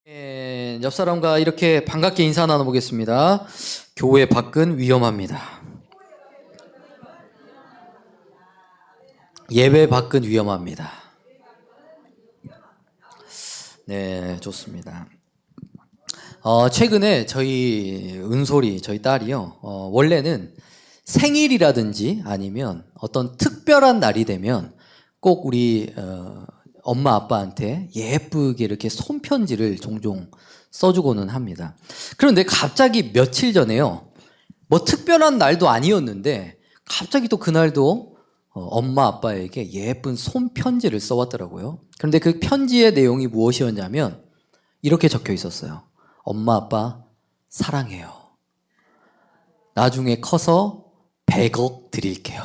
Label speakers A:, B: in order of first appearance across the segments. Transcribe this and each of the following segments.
A: 옆 사람과 이렇게 반갑게 인사 나눠보겠습니다. 교회 밖은 위험합니다. 예배 밖은 위험합니다. 네, 좋습니다. 최근에 저희 은솔이, 저희 딸이요, 원래는 생일이라든지 아니면 어떤 특별한 날이 되면 꼭 우리 엄마 아빠한테 예쁘게 이렇게 손편지를 종종 써주고는 합니다. 그런데 갑자기 며칠 전에요, 뭐 특별한 날도 아니었는데 갑자기 또 그날도 엄마 아빠에게 예쁜 손편지를 써왔더라고요. 그런데 그 편지의 내용이 무엇이었냐면 이렇게 적혀 있었어요. 엄마 아빠 사랑해요. 나중에 커서 100억 드릴게요.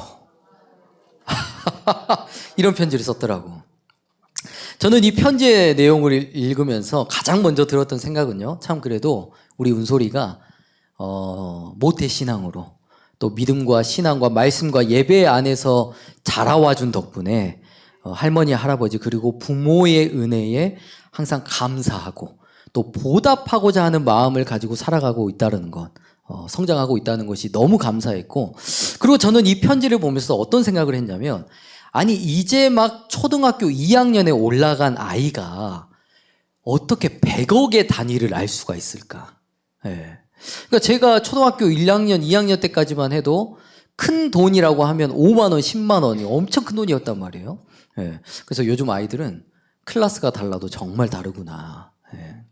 A: 이런 편지를 썼더라고. 저는 이 편지의 내용을 읽으면서 가장 먼저 들었던 생각은요, 참 그래도 우리 은솔이가 모태신앙으로 또 믿음과 신앙과 말씀과 예배 안에서 자라와준 덕분에 할머니, 할아버지 그리고 부모의 은혜에 항상 감사하고 또 보답하고자 하는 마음을 가지고 살아가고 있다는 것, 성장하고 있다는 것이 너무 감사했고, 그리고 저는 이 편지를 보면서 어떤 생각을 했냐면, 아니 이제 막 초등학교 2학년에 올라간 아이가 어떻게 100억의 단위를 알 수가 있을까? 예. 그러니까 제가 초등학교 1학년, 2학년 때까지만 해도 큰 돈이라고 하면 5만 원, 10만 원이 엄청 큰 돈이었단 말이에요. 예. 그래서 요즘 아이들은 클래스가 달라도 정말 다르구나. 예.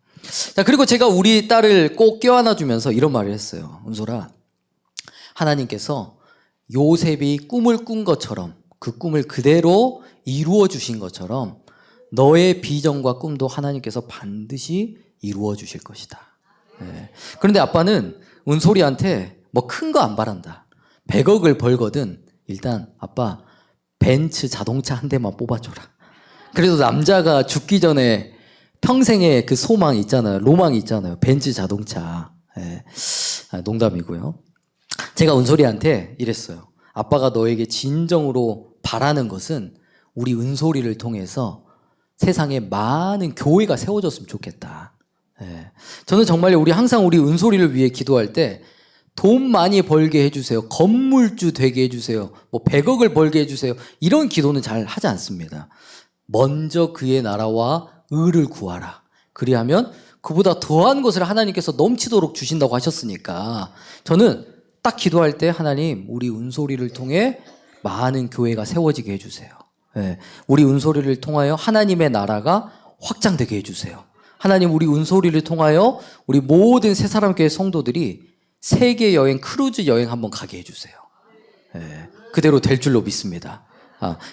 A: 자, 그리고 제가 우리 딸을 꼭 껴안아 주면서 이런 말을 했어요. 은솔아, 하나님께서 요셉이 꿈을 꾼 것처럼 그 꿈을 그대로 이루어 주신 것처럼 너의 비전과 꿈도 하나님께서 반드시 이루어 주실 것이다. 네. 그런데 아빠는 은솔이한테 뭐 큰 거 안 바란다. 100억을 벌거든 일단 아빠 벤츠 자동차 한 대만 뽑아줘라. 그래도 남자가 죽기 전에 평생의 그 소망 있잖아요. 로망 있잖아요. 벤츠 자동차. 네. 농담이고요. 제가 은솔이한테 이랬어요. 아빠가 너에게 진정으로 바라는 것은 우리 은솔이를 통해서 세상에 많은 교회가 세워졌으면 좋겠다. 예. 저는 정말 우리 항상 우리 은솔이를 위해 기도할 때 돈 많이 벌게 해주세요. 건물주 되게 해주세요. 뭐 100억을 벌게 해주세요. 이런 기도는 잘 하지 않습니다. 먼저 그의 나라와 의를 구하라. 그리하면 그보다 더한 것을 하나님께서 넘치도록 주신다고 하셨으니까 저는 딱 기도할 때 하나님 우리 은솔이를 통해 많은 교회가 세워지게 해주세요. 네. 우리 은솔이를 통하여 하나님의 나라가 확장되게 해주세요. 하나님 우리 은솔이를 통하여 우리 모든 새사람교회 성도들이 세계 여행 크루즈 여행 한번 가게 해주세요. 네. 그대로 될 줄로 믿습니다.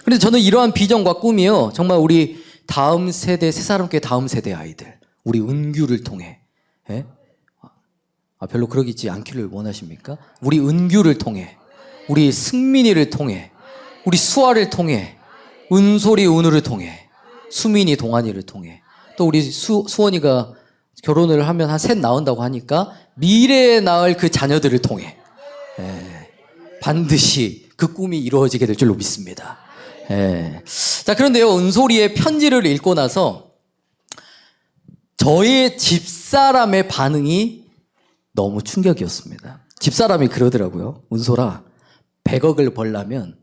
A: 그런데 저는 이러한 비전과 꿈이요, 정말 우리 다음 세대 새사람교회 다음 세대 아이들 우리 은규를 통해, 네? 별로 그러지 않기를 원하십니까? 우리 은규를 통해, 우리 승민이를 통해, 우리 수아를 통해, 은솔이 은우를 통해, 수민이 동안이를 통해, 또 우리 수원이가 결혼을 하면 한 셋 나온다고 하니까 미래에 낳을 그 자녀들을 통해 반드시 그 꿈이 이루어지게 될 줄로 믿습니다. 자, 그런데요, 은솔이의 편지를 읽고 나서 저의 집사람의 반응이 너무 충격이었습니다. 집사람이 그러더라고요. 은솔아, 100억을 벌려면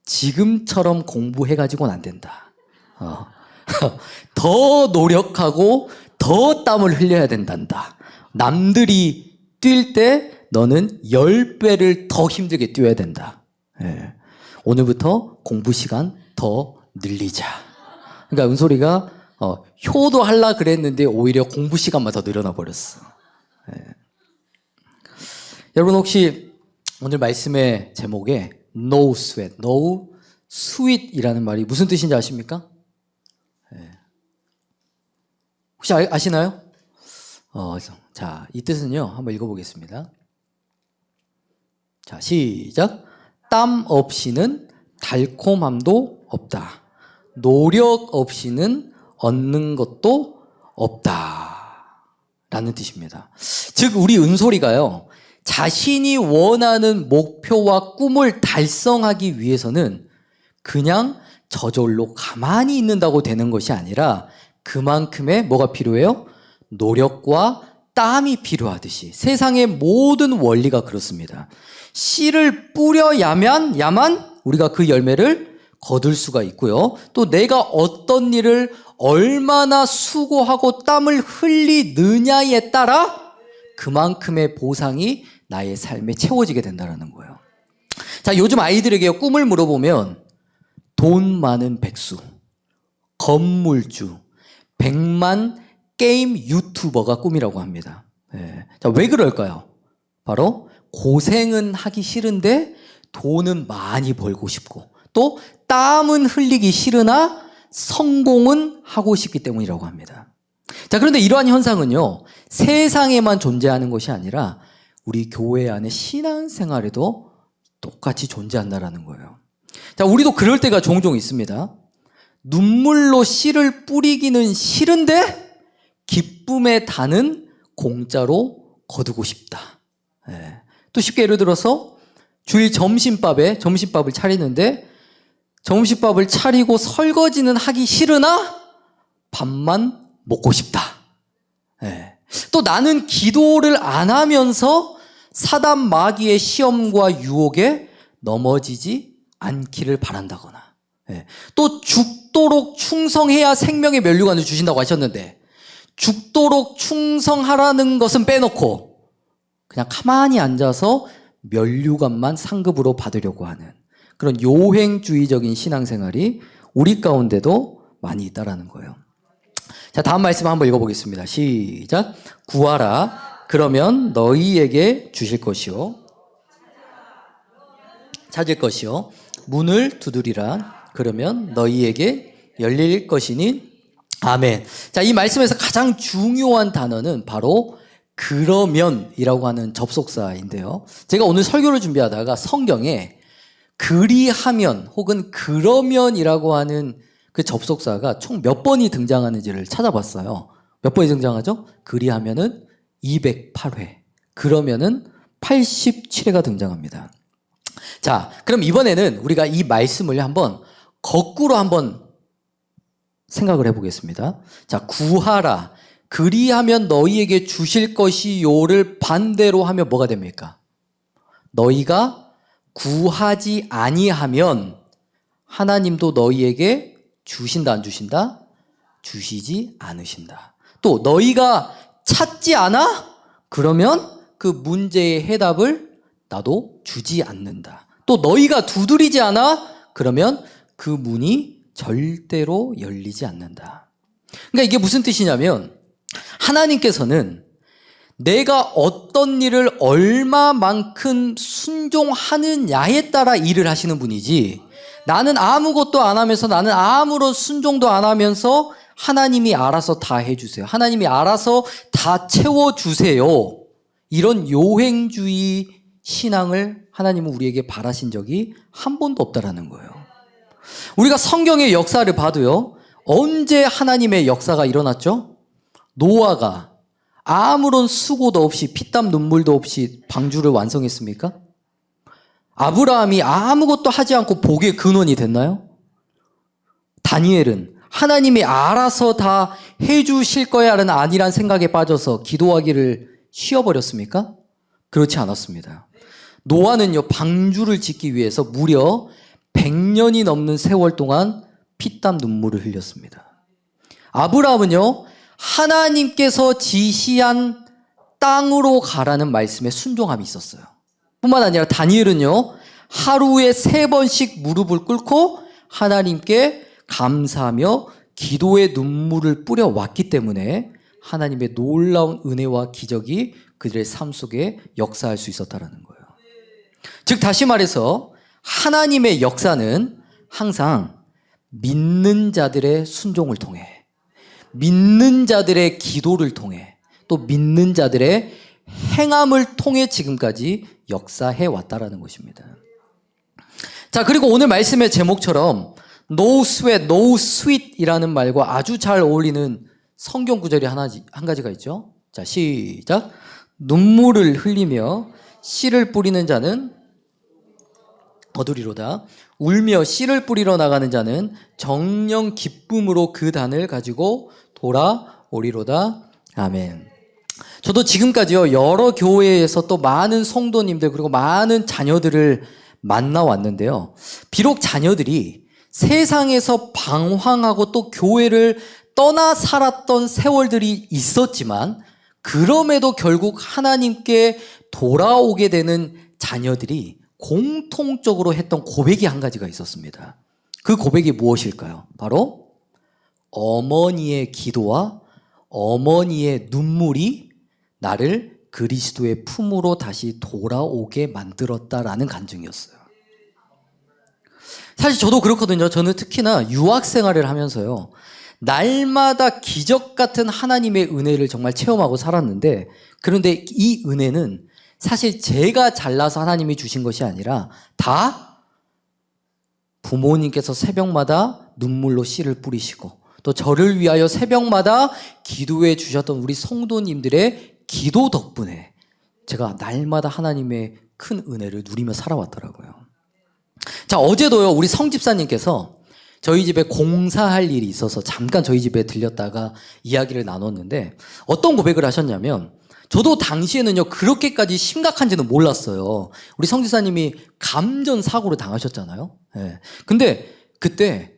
A: 지금처럼 공부해가지고는 안 된다. 더 노력하고 더 땀을 흘려야 된단다. 남들이 뛸 때 너는 10배를 더 힘들게 뛰어야 된다. 오늘부터 공부 시간 더 늘리자. 그러니까 은솔이가 효도 하려고 그랬는데 오히려 공부 시간만 더 늘어나 버렸어. 여러분 혹시 오늘 말씀의 제목에 No sweat, no sweet이라는 말이 무슨 뜻인지 아십니까? 혹시 아시나요? 자, 이 뜻은요, 한번 읽어보겠습니다. 자, 시작. 땀 없이는 달콤함도 없다. 노력 없이는 얻는 것도 없다. 라는 뜻입니다. 즉, 우리 은솔이가요, 자신이 원하는 목표와 꿈을 달성하기 위해서는 그냥 저절로 가만히 있는다고 되는 것이 아니라 그만큼의 뭐가 필요해요? 노력과 땀이 필요하듯이 세상의 모든 원리가 그렇습니다. 씨를 뿌려야만 우리가 그 열매를 거둘 수가 있고요. 또 내가 어떤 일을 얼마나 수고하고 땀을 흘리느냐에 따라 그만큼의 보상이 나의 삶에 채워지게 된다는 거예요. 자, 요즘 아이들에게 꿈을 물어보면 돈 많은 백수, 건물주, 100만 게임 유튜버가 꿈이라고 합니다. 네. 자, 왜 그럴까요? 바로 고생은 하기 싫은데 돈은 많이 벌고 싶고 또 땀은 흘리기 싫으나 성공은 하고 싶기 때문이라고 합니다. 자, 그런데 이러한 현상은요, 세상에만 존재하는 것이 아니라 우리 교회 안의 신앙생활에도 똑같이 존재한다는 거예요. 자, 우리도 그럴 때가 종종 있습니다. 눈물로 씨를 뿌리기는 싫은데 기쁨의 단은 공짜로 거두고 싶다. 네. 또 쉽게 예를 들어서 주일 점심밥을 차리는데 점심밥을 차리고 설거지는 하기 싫으나 밥만 먹고 싶다. 네. 또 나는 기도를 안 하면서 사단 마귀의 시험과 유혹에 넘어지지 않기를 바란다거나, 네. 또 죽도록 충성해야 생명의 면류관을 주신다고 하셨는데 죽도록 충성하라는 것은 빼놓고 그냥 가만히 앉아서 면류관만 상급으로 받으려고 하는 그런 요행주의적인 신앙생활이 우리 가운데도 많이 있다라는 거예요. 자, 다음 말씀 한번 읽어보겠습니다. 시작. 구하라. 그러면 너희에게 주실 것이요. 찾을 것이요. 문을 두드리라. 그러면 너희에게 열릴 것이니. 아멘. 자, 이 말씀에서 가장 중요한 단어는 바로 그러면이라고 하는 접속사인데요. 제가 오늘 설교를 준비하다가 성경에 그리하면 혹은 그러면이라고 하는 그 접속사가 총 몇 번이 등장하는지를 찾아봤어요. 몇 번이 등장하죠? 그리하면은 208회, 그러면은 87회가 등장합니다. 자, 그럼 이번에는 우리가 이 말씀을 한번 거꾸로 한번 생각을 해보겠습니다. 자, 구하라. 그리하면 너희에게 주실 것이요를 반대로 하면 뭐가 됩니까? 너희가 구하지 아니하면 하나님도 너희에게 주신다, 안 주신다? 주시지 않으신다. 또 너희가 찾지 않아? 그러면 그 문제의 해답을 나도 주지 않는다. 또 너희가 두드리지 않아? 그러면 그 문이 절대로 열리지 않는다. 그러니까 이게 무슨 뜻이냐면 하나님께서는 내가 어떤 일을 얼마만큼 순종하느냐에 따라 일을 하시는 분이지, 나는 아무것도 안 하면서 나는 아무런 순종도 안 하면서 하나님이 알아서 다 해주세요, 하나님이 알아서 다 채워주세요, 이런 요행주의 신앙을 하나님은 우리에게 바라신 적이 한 번도 없다라는 거예요. 우리가 성경의 역사를 봐도요, 언제 하나님의 역사가 일어났죠? 노아가 아무런 수고도 없이 피땀 눈물도 없이 방주를 완성했습니까? 아브라함이 아무것도 하지 않고 복의 근원이 됐나요? 다니엘은 하나님이 알아서 다 해주실 거야라는 아니란 생각에 빠져서 기도하기를 쉬어버렸습니까? 그렇지 않았습니다. 노아는요, 방주를 짓기 위해서 무려 100년이 넘는 세월 동안 피땀 눈물을 흘렸습니다. 아브라함은요, 하나님께서 지시한 땅으로 가라는 말씀에 순종함이 있었어요. 뿐만 아니라 다니엘은요, 하루에 3번씩 무릎을 꿇고 하나님께 감사하며 기도의 눈물을 뿌려왔기 때문에 하나님의 놀라운 은혜와 기적이 그들의 삶 속에 역사할 수 있었다는 거예요. 즉 다시 말해서 하나님의 역사는 항상 믿는 자들의 순종을 통해, 믿는 자들의 기도를 통해, 또 믿는 자들의 행함을 통해 지금까지 역사해 왔다라는 것입니다. 자, 그리고 오늘 말씀의 제목처럼 No sweat, no sweet 이라는 말과 아주 잘 어울리는 성경 구절이 한 가지가 있죠. 자, 시작. 눈물을 흘리며 씨를 뿌리는 자는 거두리로다. 울며 씨를 뿌리러 나가는 자는 정령 기쁨으로 그 단을 가지고 돌아오리로다. 아멘. 저도 지금까지요, 여러 교회에서 또 많은 성도님들 그리고 많은 자녀들을 만나왔는데요. 비록 자녀들이 세상에서 방황하고 또 교회를 떠나 살았던 세월들이 있었지만 그럼에도 결국 하나님께 돌아오게 되는 자녀들이 공통적으로 했던 고백이 한 가지가 있었습니다. 그 고백이 무엇일까요? 바로 어머니의 기도와 어머니의 눈물이 나를 그리스도의 품으로 다시 돌아오게 만들었다라는 간증이었어요. 사실 저도 그렇거든요. 저는 특히나 유학 생활을 하면서요, 날마다 기적 같은 하나님의 은혜를 정말 체험하고 살았는데, 그런데 이 은혜는 사실 제가 잘나서 하나님이 주신 것이 아니라 다 부모님께서 새벽마다 눈물로 씨를 뿌리시고 또 저를 위하여 새벽마다 기도해 주셨던 우리 성도님들의 기도 덕분에 제가 날마다 하나님의 큰 은혜를 누리며 살아왔더라고요. 자, 어제도요, 우리 성집사님께서 저희 집에 공사할 일이 있어서 잠깐 저희 집에 들렸다가 이야기를 나눴는데 어떤 고백을 하셨냐면, 저도 당시에는요 그렇게까지 심각한지는 몰랐어요. 우리 성집사님이 감전 사고를 당하셨잖아요. 예. 근데 그때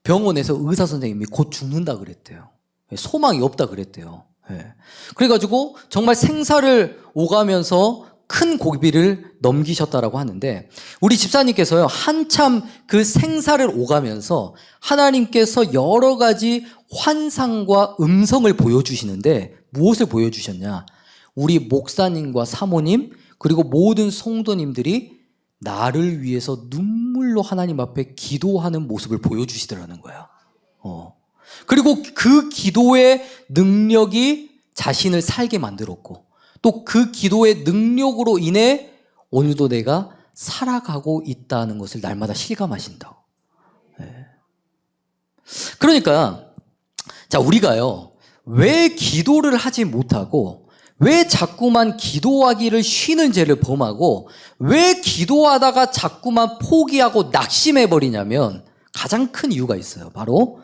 A: 병원에서 의사 선생님이 곧 죽는다 그랬대요. 소망이 없다 그랬대요. 예. 그래가지고 정말 생사를 오가면서 큰 고비를 넘기셨다라고 하는데, 우리 집사님께서요 한참 그 생사를 오가면서 하나님께서 여러 가지 환상과 음성을 보여주시는데 무엇을 보여주셨냐? 우리 목사님과 사모님 그리고 모든 성도님들이 나를 위해서 눈물로 하나님 앞에 기도하는 모습을 보여주시더라는 거야. 그리고 그 기도의 능력이 자신을 살게 만들었고 또 그 기도의 능력으로 인해 오늘도 내가 살아가고 있다는 것을 날마다 실감하신다고. 네. 그러니까 자, 우리가요 왜 기도를 하지 못하고 왜 자꾸만 기도하기를 쉬는 죄를 범하고 왜 기도하다가 자꾸만 포기하고 낙심해버리냐면 가장 큰 이유가 있어요. 바로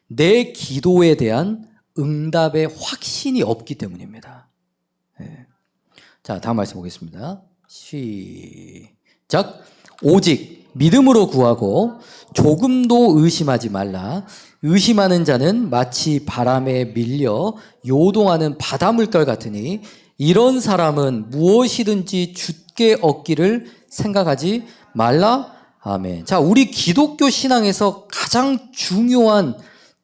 A: 내 기도에 대한 응답의 확신이 없기 때문입니다. 네. 자, 다음 말씀 보겠습니다. 시작. 오직 믿음으로 구하고 조금도 의심하지 말라. 의심하는 자는 마치 바람에 밀려 요동하는 바닷물결 같으니 이런 사람은 무엇이든지 주께 얻기를 생각하지 말라. 아멘. 자, 우리 기독교 신앙에서 가장 중요한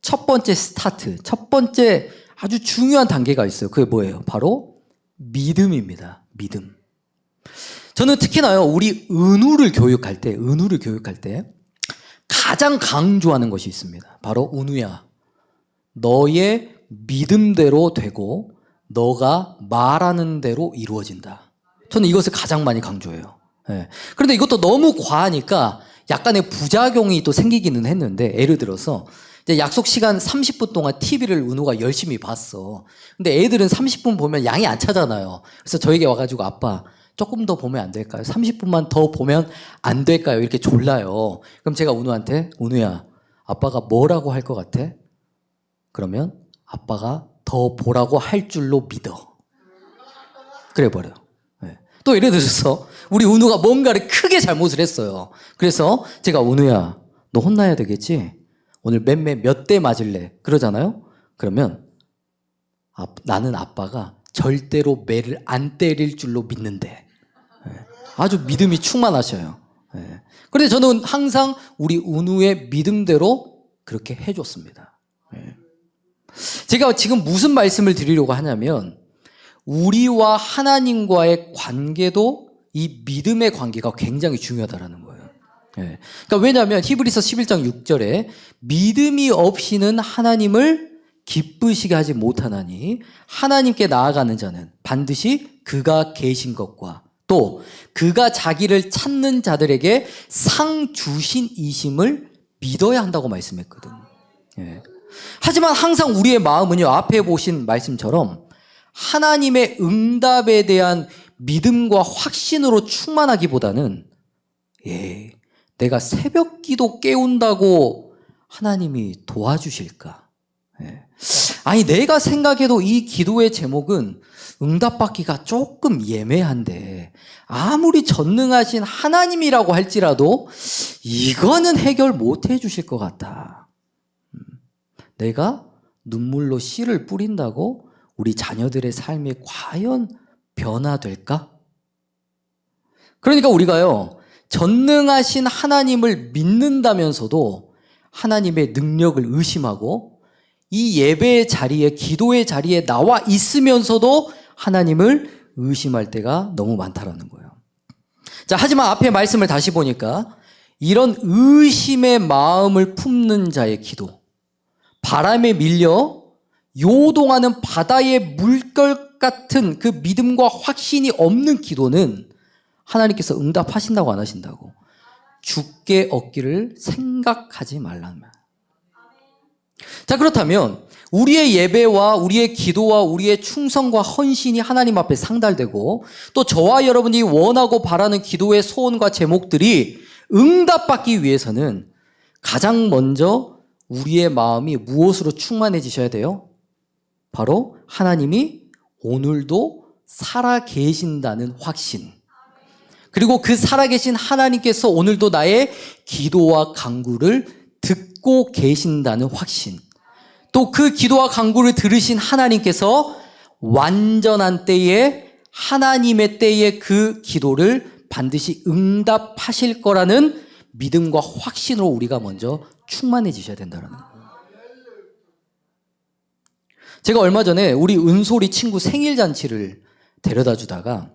A: 첫 번째 스타트, 첫 번째 아주 중요한 단계가 있어요. 그게 뭐예요? 바로 믿음입니다. 믿음. 저는 특히나요, 우리 은우를 교육할 때 가장 강조하는 것이 있습니다. 바로 은우야, 너의 믿음대로 되고 너가 말하는 대로 이루어진다. 저는 이것을 가장 많이 강조해요. 네. 그런데 이것도 너무 과하니까 약간의 부작용이 또 생기기는 했는데, 예를 들어서 이제 약속 시간 30분 동안 TV를 은우가 열심히 봤어. 근데 애들은 30분 보면 양이 안 차잖아요. 그래서 저에게 와가지고 아빠 조금 더 보면 안 될까요? 30분만 더 보면 안 될까요? 이렇게 졸라요. 그럼 제가 은우한테, 은우야, 아빠가 뭐라고 할 것 같아? 그러면 아빠가 더 보라고 할 줄로 믿어. 그래 버려. 네. 또 예를 들어서 우리 은우가 뭔가를 크게 잘못을 했어요. 그래서 제가 은우야, 너 혼나야 되겠지? 오늘 몇 대 맞을래? 그러잖아요? 그러면 나는 아빠가 절대로 매를 안 때릴 줄로 믿는데. 아주 믿음이 충만하셔요. 그런데 저는 항상 우리 은우의 믿음대로 그렇게 해줬습니다. 제가 지금 무슨 말씀을 드리려고 하냐면, 우리와 하나님과의 관계도 이 믿음의 관계가 굉장히 중요하다는 거예요. 그러니까 왜냐하면 히브리서 11장 6절에 믿음이 없이는 하나님을 기쁘시게 하지 못하나니 하나님께 나아가는 자는 반드시 그가 계신 것과 또 그가 자기를 찾는 자들에게 상 주신 이심을 믿어야 한다고 말씀했거든. 하지만 항상 우리의 마음은요, 앞에 보신 말씀처럼 하나님의 응답에 대한 믿음과 확신으로 충만하기보다는 내가 새벽 기도 깨운다고 하나님이 도와주실까? 아니, 내가 생각해도 이 기도의 제목은 응답받기가 조금 예매한데, 아무리 전능하신 하나님이라고 할지라도 이거는 해결 못 해주실 것 같다. 내가 눈물로 씨를 뿌린다고 우리 자녀들의 삶이 과연 변화될까? 그러니까 우리가요, 전능하신 하나님을 믿는다면서도 하나님의 능력을 의심하고 이 예배의 자리에, 기도의 자리에 나와 있으면서도 하나님을 의심할 때가 너무 많다라는 거예요. 자, 하지만 앞에 말씀을 다시 보니까 이런 의심의 마음을 품는 자의 기도, 바람에 밀려 요동하는 바다의 물결 같은 그 믿음과 확신이 없는 기도는 하나님께서 응답하신다고 안 하신다고? 죽게 얻기를 생각하지 말라는 말. 자, 그렇다면 우리의 예배와 우리의 기도와 우리의 충성과 헌신이 하나님 앞에 상달되고 또 저와 여러분이 원하고 바라는 기도의 소원과 제목들이 응답받기 위해서는 가장 먼저 우리의 마음이 무엇으로 충만해지셔야 돼요? 바로 하나님이 오늘도 살아계신다는 확신. 그리고 그 살아계신 하나님께서 오늘도 나의 기도와 간구를 듣고 계신다는 확신. 또 그 기도와 간구를 들으신 하나님께서 완전한 때에 하나님의 때에 그 기도를 반드시 응답하실 거라는 믿음과 확신으로 우리가 먼저 충만해지셔야 된다는 거예요. 제가 얼마 전에 우리 은솔이 친구 생일 잔치를 데려다 주다가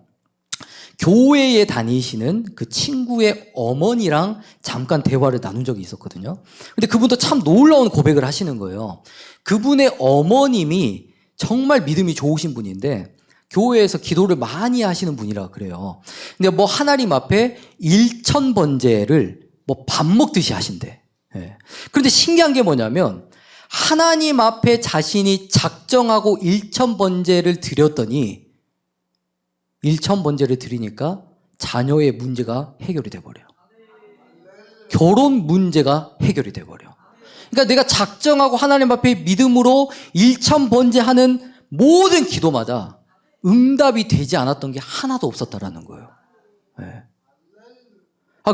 A: 교회에 다니시는 그 친구의 어머니랑 잠깐 대화를 나눈 적이 있었거든요. 근데 그분도 참 놀라운 고백을 하시는 거예요. 그분의 어머님이 정말 믿음이 좋으신 분인데 교회에서 기도를 많이 하시는 분이라 그래요. 근데 뭐 하나님 앞에 1000번제를 뭐 밥 먹듯이 하신대. 예. 그런데 신기한 게 뭐냐면 하나님 앞에 자신이 작정하고 1000번제를 드렸더니 1000번제를 드리니까 자녀의 문제가 해결이 돼버려요. 결혼 문제가 해결이 돼버려. 그러니까 내가 작정하고 하나님 앞에 믿음으로 1000번제 하는 모든 기도마다 응답이 되지 않았던 게 하나도 없었다라는 거예요. 네.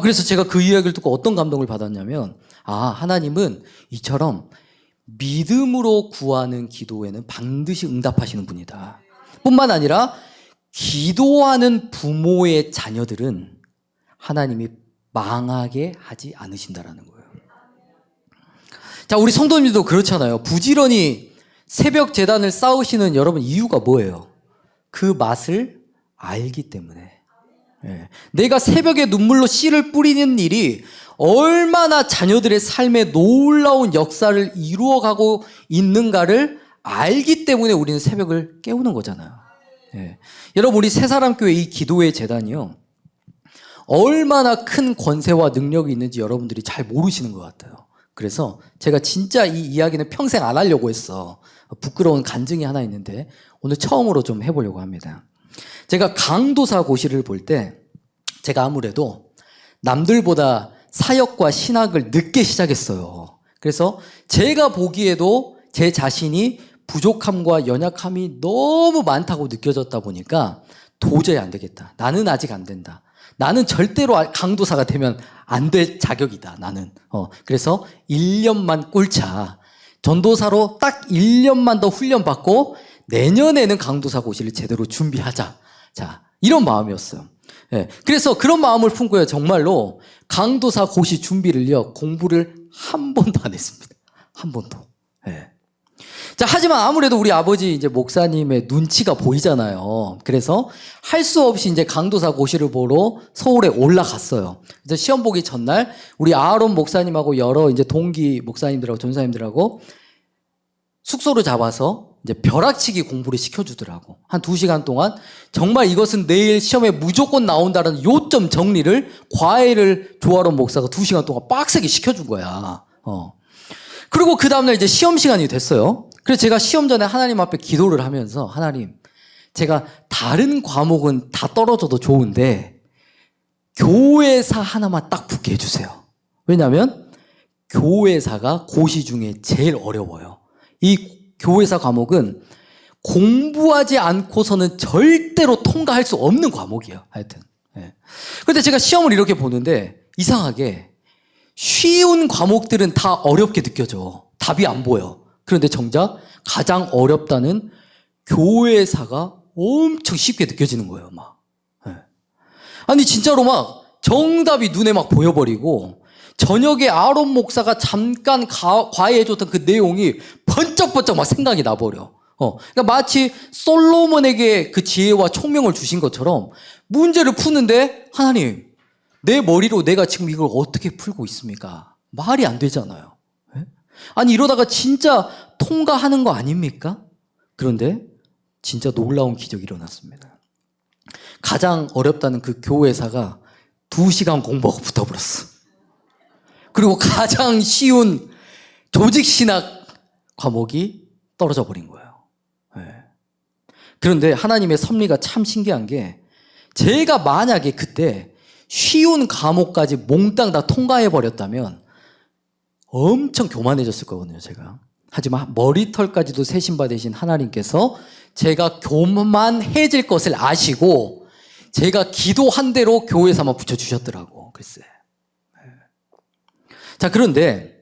A: 그래서 제가 그 이야기를 듣고 어떤 감동을 받았냐면, 하나님은 이처럼 믿음으로 구하는 기도에는 반드시 응답하시는 분이다. 뿐만 아니라 기도하는 부모의 자녀들은 하나님이 망하게 하지 않으신다라는 거예요. 자, 우리 성도님들도 그렇잖아요. 부지런히 새벽 제단을 쌓으시는 여러분 이유가 뭐예요? 그 맛을 알기 때문에. 네. 내가 새벽에 눈물로 씨를 뿌리는 일이 얼마나 자녀들의 삶에 놀라운 역사를 이루어가고 있는가를 알기 때문에 우리는 새벽을 깨우는 거잖아요. 네. 여러분, 우리 새사람교회 이 기도의 재단이요, 얼마나 큰 권세와 능력이 있는지 여러분들이 잘 모르시는 것 같아요. 그래서 제가 진짜 이 이야기는 평생 안 하려고 했어. 부끄러운 간증이 하나 있는데 오늘 처음으로 좀 해보려고 합니다. 제가 강도사 고시를 볼 때 제가 아무래도 남들보다 사역과 신학을 늦게 시작했어요. 그래서 제가 보기에도 제 자신이 부족함과 연약함이 너무 많다고 느껴졌다 보니까 도저히 안 되겠다. 나는 아직 안 된다. 나는 절대로 강도사가 되면 안 될 자격이다. 나는. 그래서 1년만 꿀차. 전도사로 딱 1년만 더 훈련받고 내년에는 강도사 고시를 제대로 준비하자. 자, 이런 마음이었어요. 예. 그래서 그런 마음을 품고요. 정말로 강도사 고시 준비를요, 공부를 한 번도 안 했습니다. 한 번도. 예. 자, 하지만 아무래도 우리 아버지 이제 목사님의 눈치가 보이잖아요. 그래서 할 수 없이 이제 강도사 고시를 보러 서울에 올라갔어요. 그래서 시험 보기 전날 우리 아하론 목사님하고 여러 이제 동기 목사님들하고 전사님들하고 숙소를 잡아서 이제 벼락치기 공부를 시켜주더라고. 한 2시간 동안 정말 이것은 내일 시험에 무조건 나온다는 요점 정리를 과외를 조아론 목사가 2시간 동안 빡세게 시켜준 거야. 그리고 그 다음날 이제 시험 시간이 됐어요. 그래서 제가 시험 전에 하나님 앞에 기도를 하면서, 하나님, 제가 다른 과목은 다 떨어져도 좋은데 교회사 하나만 딱 붙게 해주세요. 왜냐하면 교회사가 고시 중에 제일 어려워요. 이 교회사 과목은 공부하지 않고서는 절대로 통과할 수 없는 과목이에요. 하여튼. 예. 근데 제가 시험을 이렇게 보는데 이상하게 쉬운 과목들은 다 어렵게 느껴져. 답이 안 보여. 그런데 정작 가장 어렵다는 교회사가 엄청 쉽게 느껴지는 거예요. 막. 예. 아니 진짜로 막 정답이 눈에 막 보여버리고 저녁에 아론 목사가 잠깐 과외해줬던 그 내용이 번쩍번쩍 막 생각이 나버려. 그러니까 마치 솔로몬에게 그 지혜와 총명을 주신 것처럼 문제를 푸는데 하나님, 내 머리로 내가 지금 이걸 어떻게 풀고 있습니까? 말이 안 되잖아요. 네? 아니 이러다가 진짜 통과하는 거 아닙니까? 그런데 진짜 놀라운 기적이 일어났습니다. 가장 어렵다는 그 교회사가 2시간 공부하고 붙어버렸어. 그리고 가장 쉬운 조직신학 과목이 떨어져 버린 거예요. 네. 그런데 하나님의 섭리가 참 신기한 게 제가 만약에 그때 쉬운 과목까지 몽땅 다 통과해 버렸다면 엄청 교만해졌을 거거든요, 제가. 하지만 머리털까지도 세심받으신 하나님께서 제가 교만해질 것을 아시고 제가 기도한 대로 교회사만 붙여주셨더라고, 글쎄. 자, 그런데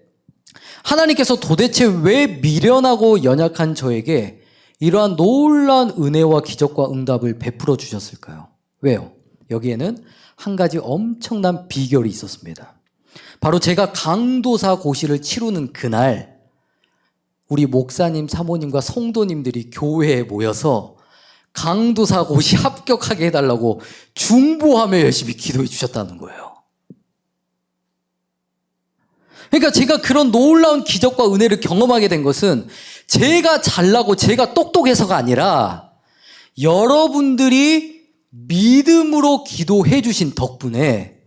A: 하나님께서 도대체 왜 미련하고 연약한 저에게 이러한 놀라운 은혜와 기적과 응답을 베풀어 주셨을까요? 왜요? 여기에는 한 가지 엄청난 비결이 있었습니다. 바로 제가 강도사 고시를 치르는 그날 우리 목사님, 사모님과 성도님들이 교회에 모여서 강도사 고시 합격하게 해달라고 중보하며 열심히 기도해 주셨다는 거예요. 그러니까 제가 그런 놀라운 기적과 은혜를 경험하게 된 것은 제가 잘나고 제가 똑똑해서가 아니라 여러분들이 믿음으로 기도해 주신 덕분에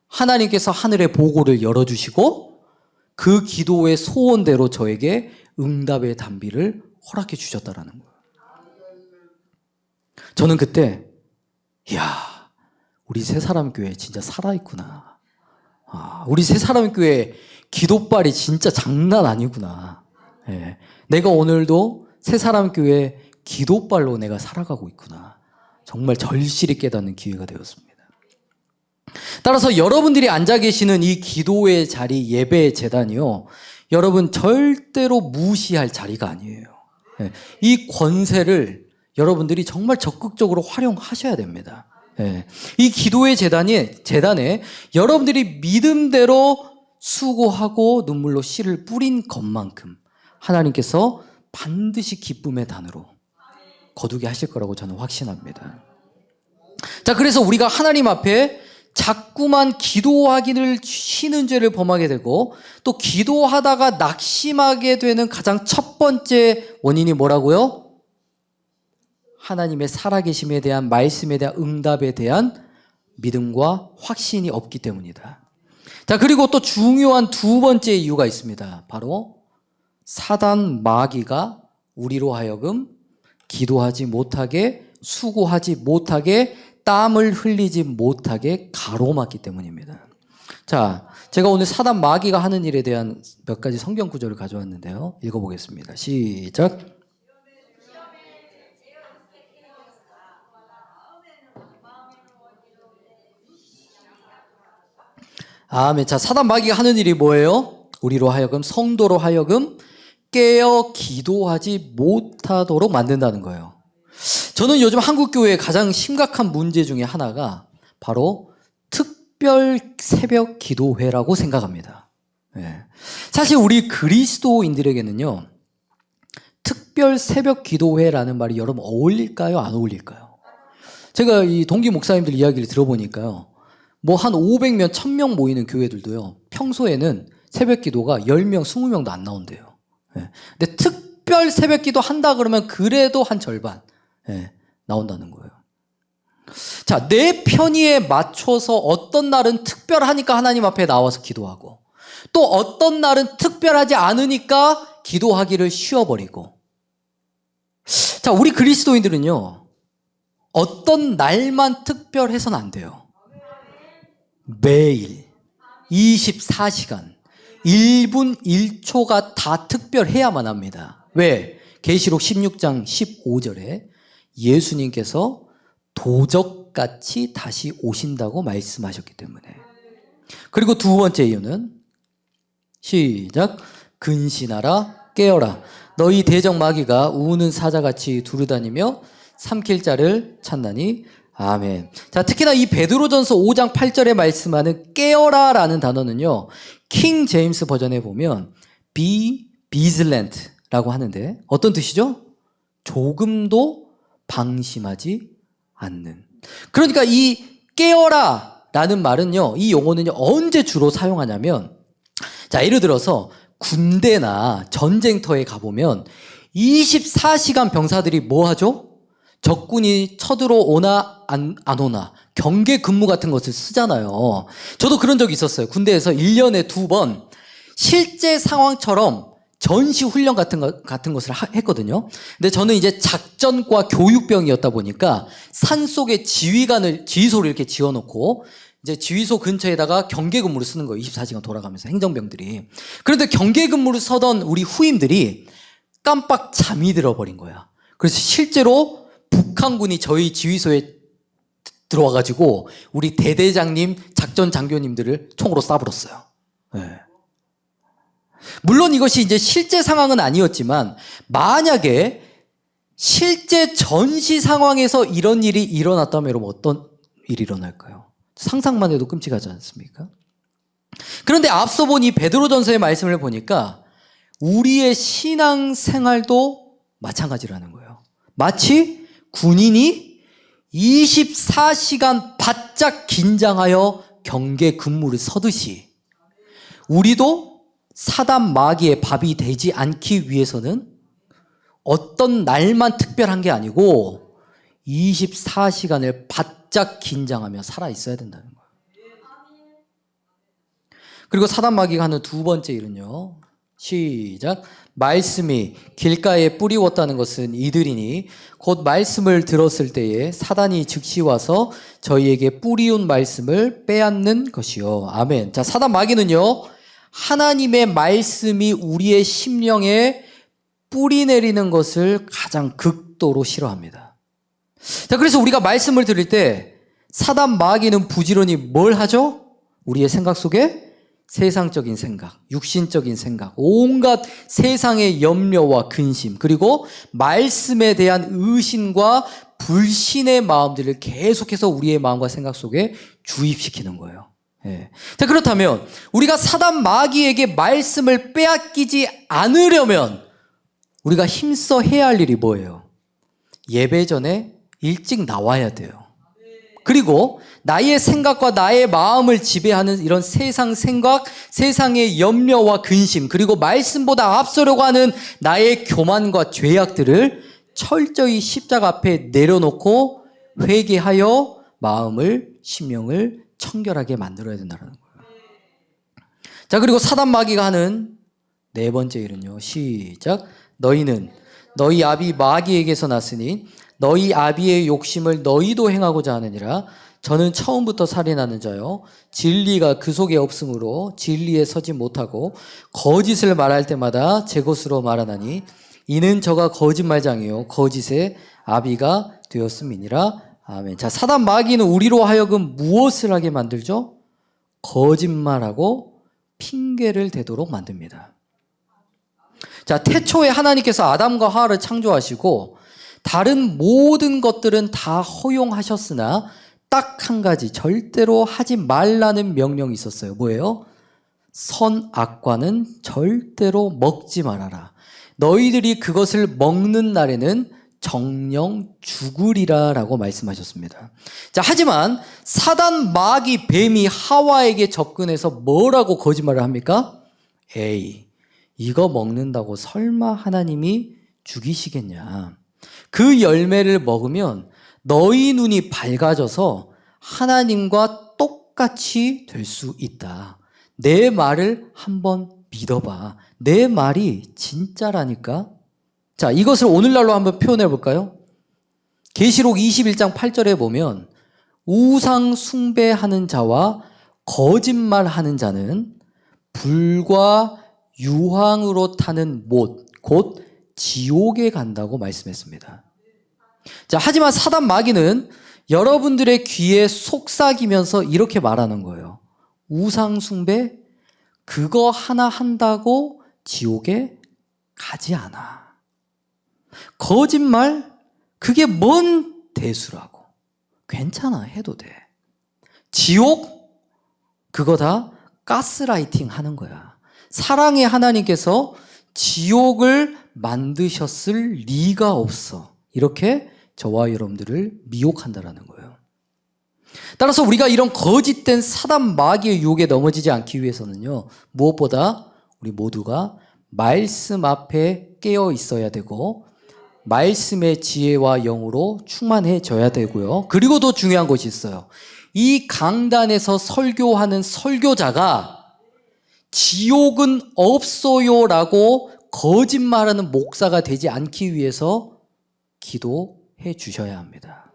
A: 하나님께서 하늘의 보고를 열어주시고 그 기도의 소원대로 저에게 응답의 단비를 허락해 주셨다라는 거예요. 저는 그때 이야, 우리 새사람교회 진짜 살아있구나. 우리 새사람교회 기도발이 진짜 장난 아니구나. 예. 내가 오늘도 새사람교회 기도발로 내가 살아가고 있구나. 정말 절실히 깨닫는 기회가 되었습니다. 따라서 여러분들이 앉아 계시는 이 기도의 자리, 예배의 재단이요, 여러분 절대로 무시할 자리가 아니에요. 예. 이 권세를 여러분들이 정말 적극적으로 활용하셔야 됩니다. 예. 이 기도의 재단에 여러분들이 믿음대로 수고하고 눈물로 씨를 뿌린 것만큼 하나님께서 반드시 기쁨의 단으로 거두게 하실 거라고 저는 확신합니다. 자, 그래서 우리가 하나님 앞에 자꾸만 기도하기를 쉬는 죄를 범하게 되고 또 기도하다가 낙심하게 되는 가장 첫 번째 원인이 뭐라고요? 하나님의 살아계심에 대한 말씀에 대한 응답에 대한 믿음과 확신이 없기 때문이다. 자, 그리고 또 중요한 두 번째 이유가 있습니다. 바로 사단 마귀가 우리로 하여금 기도하지 못하게, 수고하지 못하게, 땀을 흘리지 못하게 가로막기 때문입니다. 자, 제가 오늘 사단 마귀가 하는 일에 대한 몇 가지 성경 구절을 가져왔는데요. 읽어보겠습니다. 시작. 아멘. 자, 사단 마귀가 하는 일이 뭐예요? 우리로 하여금, 성도로 하여금 깨어 기도하지 못하도록 만든다는 거예요. 저는 요즘 한국교회의 가장 심각한 문제 중에 하나가 바로 특별 새벽 기도회라고 생각합니다. 네. 사실 우리 그리스도인들에게는요, 특별 새벽 기도회라는 말이 여러분 어울릴까요? 안 어울릴까요? 제가 이 동기 목사님들 이야기를 들어보니까요, 뭐 한 500명, 1000명 모이는 교회들도요, 평소에는 새벽 기도가 10명, 20명도 안 나온대요. 네. 근데 특별 새벽 기도 한다 그러면 그래도 한 절반 나온다는 거예요. 자, 내 편의에 맞춰서 어떤 날은 특별하니까 하나님 앞에 나와서 기도하고 또 어떤 날은 특별하지 않으니까 기도하기를 쉬어버리고. 자, 우리 그리스도인들은요, 어떤 날만 특별해서는 안 돼요. 매일 24시간 1분 1초가 다 특별해야만 합니다. 왜? 계시록 16장 15절에 예수님께서 도적같이 다시 오신다고 말씀하셨기 때문에. 그리고 두 번째 이유는 시작. 근신하라 깨어라 너희 대적 마귀가 우는 사자같이 두루다니며 삼킬 자를 찾나니. 아멘. 자, 특히나 이 베드로전서 5장 8절에 말씀하는 깨어라라는 단어는요, 킹 제임스 버전에 보면 be vigilant라고 하는데 어떤 뜻이죠? 조금도 방심하지 않는. 그러니까 이 깨어라라는 말은요, 이 용어는요 언제 주로 사용하냐면, 자, 예를 들어서 군대나 전쟁터에 가보면 24시간 병사들이 뭐 하죠? 적군이 쳐들어오나 안 오나 경계 근무 같은 것을 쓰잖아요. 저도 그런 적이 있었어요. 군대에서 1년에 2번 실제 상황처럼 전시 훈련 같은 것을 했거든요. 근데 저는 이제 작전과 교육병이었다 보니까 산속에 지휘소를 이렇게 지어놓고 이제 지휘소 근처에다가 경계 근무를 쓰는 거예요. 24시간 돌아가면서 행정병들이. 그런데 경계 근무를 서던 우리 후임들이 깜빡 잠이 들어버린 거야. 그래서 실제로 북한군이 저희 지휘소에 들어와가지고 우리 대대장님, 작전 장교님들을 총으로 쏴버렸어요. 네. 물론 이것이 이제 실제 상황은 아니었지만, 만약에 실제 전시 상황에서 이런 일이 일어났다면 여러분 어떤 일이 일어날까요? 상상만 해도 끔찍하지 않습니까? 그런데 앞서 본 이 베드로전서의 말씀을 보니까 우리의 신앙 생활도 마찬가지라는 거예요. 마치 군인이 24시간 바짝 긴장하여 경계 근무를 서듯이 우리도 사단 마귀의 밥이 되지 않기 위해서는 어떤 날만 특별한 게 아니고 24시간을 바짝 긴장하며 살아 있어야 된다는 거예요. 그리고 사단 마귀가 하는 두 번째 일은요, 시작. 말씀이 길가에 뿌리웠다는 것은 이들이니 곧 말씀을 들었을 때에 사단이 즉시 와서 저희에게 뿌리운 말씀을 빼앗는 것이요. 아멘. 자, 사단 마귀는요, 하나님의 말씀이 우리의 심령에 뿌리 내리는 것을 가장 극도로 싫어합니다. 자, 그래서 우리가 말씀을 들을 때 사단 마귀는 부지런히 뭘 하죠? 우리의 생각 속에 세상적인 생각, 육신적인 생각, 온갖 세상의 염려와 근심, 그리고 말씀에 대한 의심과 불신의 마음들을 계속해서 우리의 마음과 생각 속에 주입시키는 거예요. 예. 자, 그렇다면 우리가 사단 마귀에게 말씀을 빼앗기지 않으려면 우리가 힘써 해야 할 일이 뭐예요? 예배 전에 일찍 나와야 돼요. 그리고 나의 생각과 나의 마음을 지배하는 이런 세상 생각, 세상의 염려와 근심, 그리고 말씀보다 앞서려고 하는 나의 교만과 죄악들을 철저히 십자가 앞에 내려놓고 회개하여 마음을, 심령을 청결하게 만들어야 된다는 거예요. 자, 그리고 사단 마귀가 하는 네 번째 일은요, 시작. 너희는 너희 아비 마귀에게서 났으니 너희 아비의 욕심을 너희도 행하고자 하느니라. 저는 처음부터 살인하는 자요, 진리가 그 속에 없으므로 진리에 서지 못하고 거짓을 말할 때마다 제 것으로 말하나니 이는 저가 거짓말장이요 거짓의 아비가 되었음이니라. 아멘. 자, 사단 마귀는 우리로 하여금 무엇을 하게 만들죠? 거짓말하고 핑계를 대도록 만듭니다. 자, 태초에 하나님께서 아담과 하와를 창조하시고 다른 모든 것들은 다 허용하셨으나 딱 한 가지 절대로 하지 말라는 명령이 있었어요. 뭐예요? 선악과는 절대로 먹지 말아라. 너희들이 그것을 먹는 날에는 정령 죽으리라 라고 말씀하셨습니다. 자, 하지만 사단 마귀 뱀이 하와에게 접근해서 뭐라고 거짓말을 합니까? 에이, 이거 먹는다고 설마 하나님이 죽이시겠냐. 그 열매를 먹으면 너희 눈이 밝아져서 하나님과 똑같이 될 수 있다. 내 말을 한번 믿어봐. 내 말이 진짜라니까. 자, 이것을 오늘날로 한번 표현해 볼까요? 계시록 21장 8절에 보면 우상 숭배하는 자와 거짓말하는 자는 불과 유황으로 타는 못, 곧 지옥에 간다고 말씀했습니다. 자, 하지만 사단 마귀는 여러분들의 귀에 속삭이면서 이렇게 말하는 거예요. 우상숭배 그거 하나 한다고 지옥에 가지 않아. 거짓말 그게 뭔 대수라고. 괜찮아 해도 돼. 지옥 그거 다 가스라이팅 하는 거야. 사랑의 하나님께서 지옥을 만드셨을 리가 없어. 이렇게 저와 여러분들을 미혹한다라는 거예요. 따라서 우리가 이런 거짓된 사단 마귀의 유혹에 넘어지지 않기 위해서는요, 무엇보다 우리 모두가 말씀 앞에 깨어 있어야 되고 말씀의 지혜와 영으로 충만해져야 되고요. 그리고 더 중요한 것이 있어요. 이 강단에서 설교하는 설교자가 지옥은 없어요라고 거짓말하는 목사가 되지 않기 위해서 기도해 주셔야 합니다.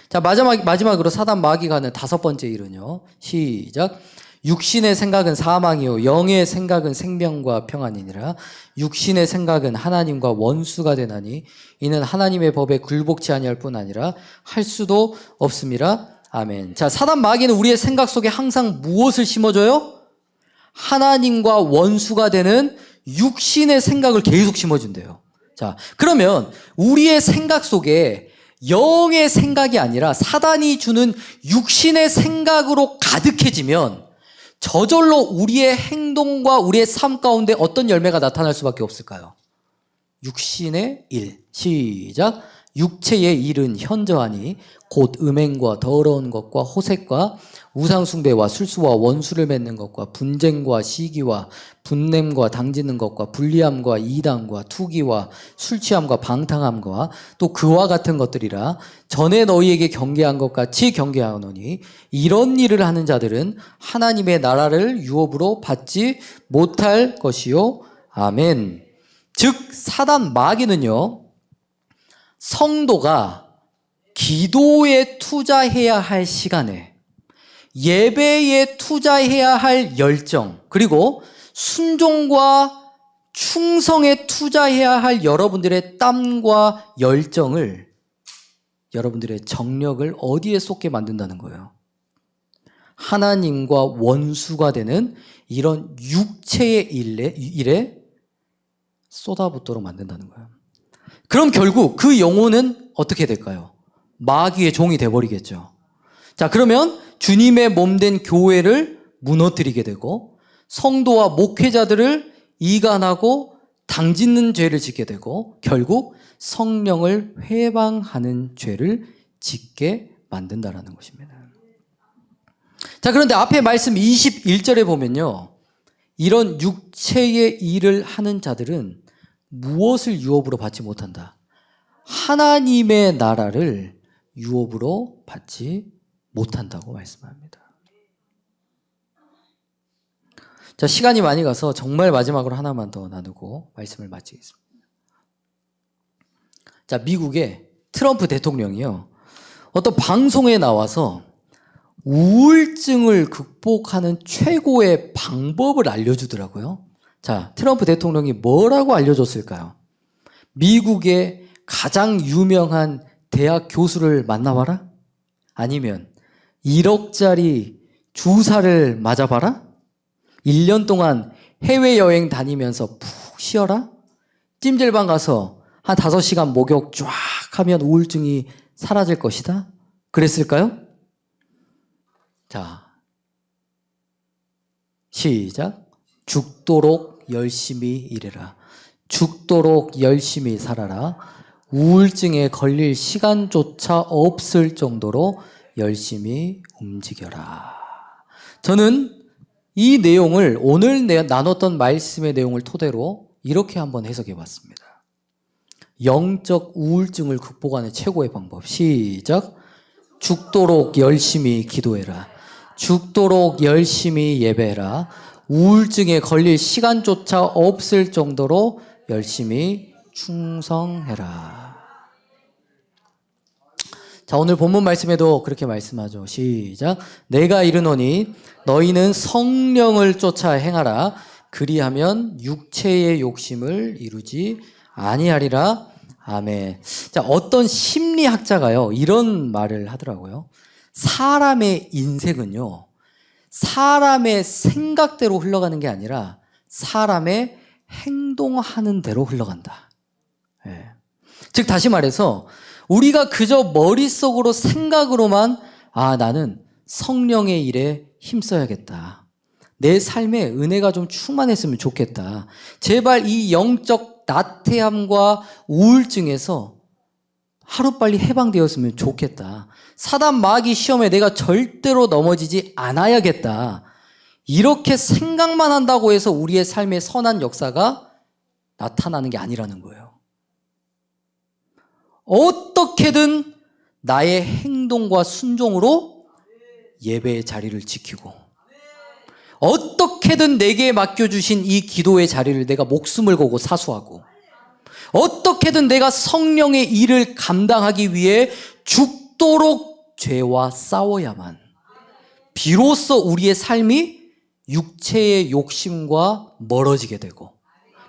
A: 자, 마지막으로 사단 마귀가 하는 5번째 일은요. 시작. 육신의 생각은 사망이요 영의 생각은 생명과 평안이니라. 육신의 생각은 하나님과 원수가 되나니 이는 하나님의 법에 굴복치 아니할 뿐 아니라 할 수도 없음이라. 아멘. 자, 사단 마귀는 우리의 생각 속에 항상 무엇을 심어줘요? 하나님과 원수가 되는 육신의 생각을 계속 심어준대요. 자, 그러면 우리의 생각 속에 영의 생각이 아니라 사단이 주는 육신의 생각으로 가득해지면 저절로 우리의 행동과 우리의 삶 가운데 어떤 열매가 나타날 수밖에 없을까요? 육신의 일. 시작. 육체의 일은 현저하니 곧 음행과 더러운 것과 호색과 우상숭배와 술수와 원수를 맺는 것과 분쟁과 시기와 분냄과 당짓는 것과 불리함과 이단과 투기와 술취함과 방탕함과 또 그와 같은 것들이라. 전에 너희에게 경계한 것 같이 경계하노니 이런 일을 하는 자들은 하나님의 나라를 유업으로 받지 못할 것이요. 아멘. 즉 사단 마귀는요, 성도가 기도에 투자해야 할 시간에, 예배에 투자해야 할 열정, 그리고 순종과 충성에 투자해야 할 여러분들의 땀과 열정을, 여러분들의 정력을 어디에 쏟게 만든다는 거예요? 하나님과 원수가 되는 이런 육체의 일에 쏟아붓도록 만든다는 거예요. 그럼 결국 그 영혼은 어떻게 될까요? 마귀의 종이 돼버리겠죠. 자, 그러면 주님의 몸된 교회를 무너뜨리게 되고 성도와 목회자들을 이간하고 당짓는 죄를 짓게 되고 결국 성령을 회방하는 죄를 짓게 만든다라는 것입니다. 자, 그런데 앞에 말씀 21절에 보면요, 이런 육체의 일을 하는 자들은 무엇을 유업으로 받지 못한다? 하나님의 나라를 유업으로 받지 못한다고 말씀합니다. 자, 시간이 많이 가서 정말 마지막으로 하나만 더 나누고 말씀을 마치겠습니다. 자, 미국의 트럼프 대통령이요, 어떤 방송에 나와서 우울증을 극복하는 최고의 방법을 알려주더라고요. 자, 트럼프 대통령이 뭐라고 알려줬을까요? 미국의 가장 유명한 대학 교수를 만나봐라? 아니면 1억짜리 주사를 맞아봐라? 1년 동안 해외여행 다니면서 푹 쉬어라? 찜질방 가서 한 5시간 목욕 쫙 하면 우울증이 사라질 것이다? 그랬을까요? 자, 시작. 죽도록 열심히 일해라. 죽도록 열심히 살아라. 우울증에 걸릴 시간조차 없을 정도로 열심히 움직여라. 저는 이 내용을 오늘 나눴던 말씀의 내용을 토대로 이렇게 한번 해석해 봤습니다. 영적 우울증을 극복하는 최고의 방법. 시작. 죽도록 열심히 기도해라. 죽도록 열심히 예배해라. 우울증에 걸릴 시간조차 없을 정도로 열심히 충성해라. 자, 오늘 본문 말씀에도 그렇게 말씀하죠. 시작. 내가 이르노니 너희는 성령을 쫓아 행하라. 그리하면 육체의 욕심을 이루지 아니하리라. 아멘. 자, 어떤 심리학자가요, 이런 말을 하더라고요. 사람의 인생은요, 사람의 생각대로 흘러가는 게 아니라 사람의 행동하는 대로 흘러간다. 예. 즉, 다시 말해서 우리가 그저 머릿속으로 생각으로만 나는 성령의 일에 힘써야겠다. 내 삶에 은혜가 좀 충만했으면 좋겠다. 제발 이 영적 나태함과 우울증에서 하루빨리 해방되었으면 좋겠다. 사단 마귀 시험에 내가 절대로 넘어지지 않아야겠다. 이렇게 생각만 한다고 해서 우리의 삶의 선한 역사가 나타나는 게 아니라는 거예요. 어떻게든 나의 행동과 순종으로 예배의 자리를 지키고, 어떻게든 내게 맡겨주신 이 기도의 자리를 내가 목숨을 걸고 사수하고, 어떻게든 내가 성령의 일을 감당하기 위해 죽도록 죄와 싸워야만 비로소 우리의 삶이 육체의 욕심과 멀어지게 되고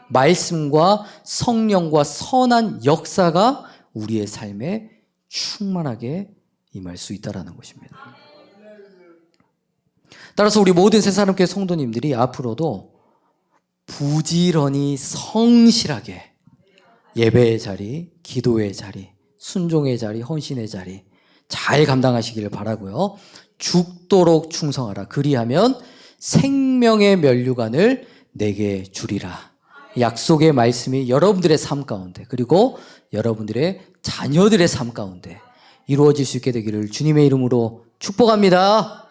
A: 말씀과 성령과 선한 역사가 우리의 삶에 충만하게 임할 수 있다는 것입니다. 따라서 우리 모든 새사람교회 성도님들이 앞으로도 부지런히 성실하게 예배의 자리, 기도의 자리, 순종의 자리, 헌신의 자리 잘 감당하시기를 바라고요. 죽도록 충성하라. 그리하면 생명의 면류관을 내게 주리라. 약속의 말씀이 여러분들의 삶 가운데, 그리고 여러분들의 자녀들의 삶 가운데 이루어질 수 있게 되기를 주님의 이름으로 축복합니다.